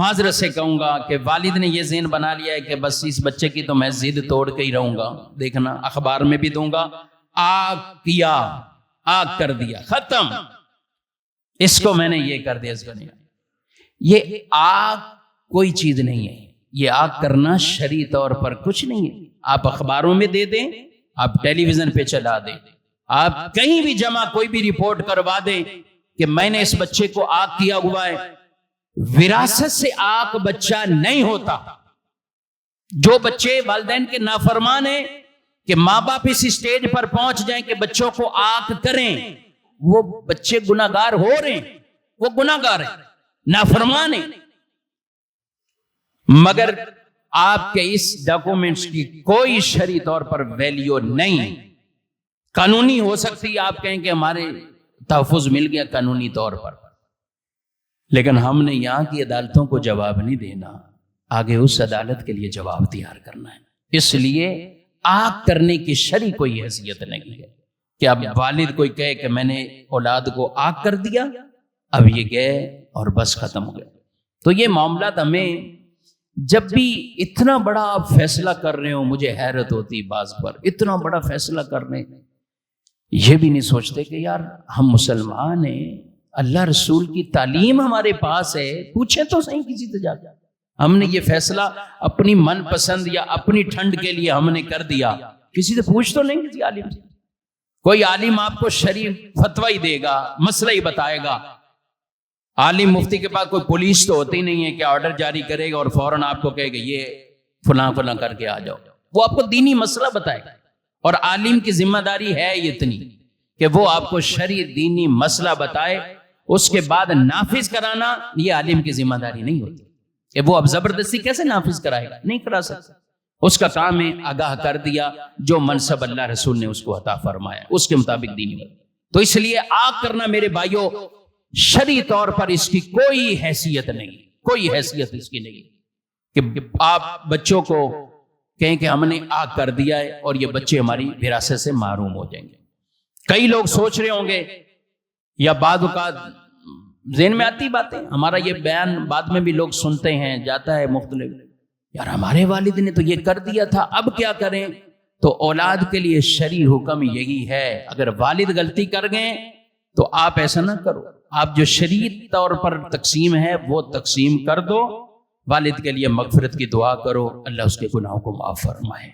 معذرت سے کہوں گا کہ والد نے یہ ذہن بنا لیا ہے کہ بس اس بچے کی تو میں ضد توڑ کے ہی رہوں گا، دیکھنا اخبار میں بھی دوں گا، آگ کیا، آگ کر دیا، ختم، اس کو میں نے یہ کر دیا، اس کو نہیں۔ یہ آگ کوئی چیز نہیں ہے، یہ آگ کرنا شرعی طور پر کچھ نہیں ہے۔ آپ اخباروں میں دے دیں، آپ ٹیلی ویژن پہ چلا دیں، آپ کہیں بھی جمع کوئی بھی رپورٹ کروا دیں کہ میں نے اس بچے کو آگ کیا ہوا ہے۔ وراثت سے آگ بچہ نہیں ہوتا۔ جو بچے والدین کے نافرمان ہیں کہ ماں باپ اس اسٹیج پر پہنچ جائیں کہ بچوں کو آگ کریں، وہ بچے گناہگار ہو رہے ہیں، وہ گناہگار ہیں، نافرمان ہیں۔ مگر آپ کے اس ڈاکومنٹس کی کوئی شرعی طور پر ویلیو نہیں۔ قانونی ہو سکتی، آپ کہیں کہ ہمارے تحفظ مل گیا قانونی طور پر، لیکن ہم نے یہاں کی عدالتوں کو جواب نہیں دینا، آگے اس عدالت کے لیے جواب تیار کرنا ہے۔ اس لیے آگ کرنے کی شرعی کوئی حیثیت نہیں ہے کہ اب والد کوئی کہے کہ میں نے اولاد کو آگ کر دیا، اب یہ گئے اور بس ختم ہو گئے۔ تو یہ معاملات ہمیں جب بھی اتنا بڑا آپ فیصلہ کر رہے ہو، مجھے حیرت ہوتی بعض پر، اتنا بڑا فیصلہ کر رہے ہیں، یہ بھی نہیں سوچتے کہ یار ہم مسلمان ہیں، اللہ رسول کی تعلیم ہمارے پاس ہے، پوچھیں تو صحیح کسی سے جا کے۔ ہم نے یہ فیصلہ اپنی من پسند یا اپنی ٹھنڈ کے لیے ہم نے کر دیا، کسی سے پوچھ تو نہیں، کسی عالم سے۔ کوئی عالم آپ کو شرعی فتوی دے گا، مسئلہ ہی بتائے گا۔ عالم مفتی کے پاس کوئی پولیس تو ہوتی نہیں ہے کہ آرڈر جاری کرے گا اور فوراً آپ کو کہے گا یہ فلاں فلاں کر کے آ جاؤ۔ وہ آپ کو دینی مسئلہ بتائے گا، اور عالم کی ذمہ داری ہے اتنی کہ وہ آپ کو شرعی دینی مسئلہ بتائے، اس کے بعد نافذ کرانا یہ عالم کی ذمہ داری نہیں ہوتی کہ وہ اب زبردستی کیسے نافذ کرائے گا، نہیں کرا سکتا۔ اس کا کام ہے آگاہ کر دیا، جو منصب اللہ رسول نے اس کو عطا فرمایا اس کے مطابق دینی بات۔ تو اس لیے آگ کرنا میرے بھائیوں شرعی طور پر اس کی کوئی حیثیت نہیں، کوئی حیثیت اس کی نہیں کہ آپ بچوں کو کہیں کہ ہم نے آگ کر دیا ہے اور یہ بچے ہماری وراثت سے محروم ہو جائیں گے۔ کئی لوگ سوچ رہے ہوں گے یا بعض اوقات ذہن میں آتی باتیں، ہمارا یہ بیان بعد میں بھی لوگ سنتے ہیں، جاتا ہے مختلف، یار ہمارے والد نے تو یہ کر دیا تھا، اب کیا کریں؟ تو اولاد کے لیے شرعی حکم یہی ہے، اگر والد غلطی کر گئے تو آپ ایسا نہ کرو، آپ جو شرعی طور پر تقسیم ہے وہ تقسیم کر دو، والد کے لیے مغفرت کی دعا کرو، اللہ اس کے گناہوں کو معاف فرمائے۔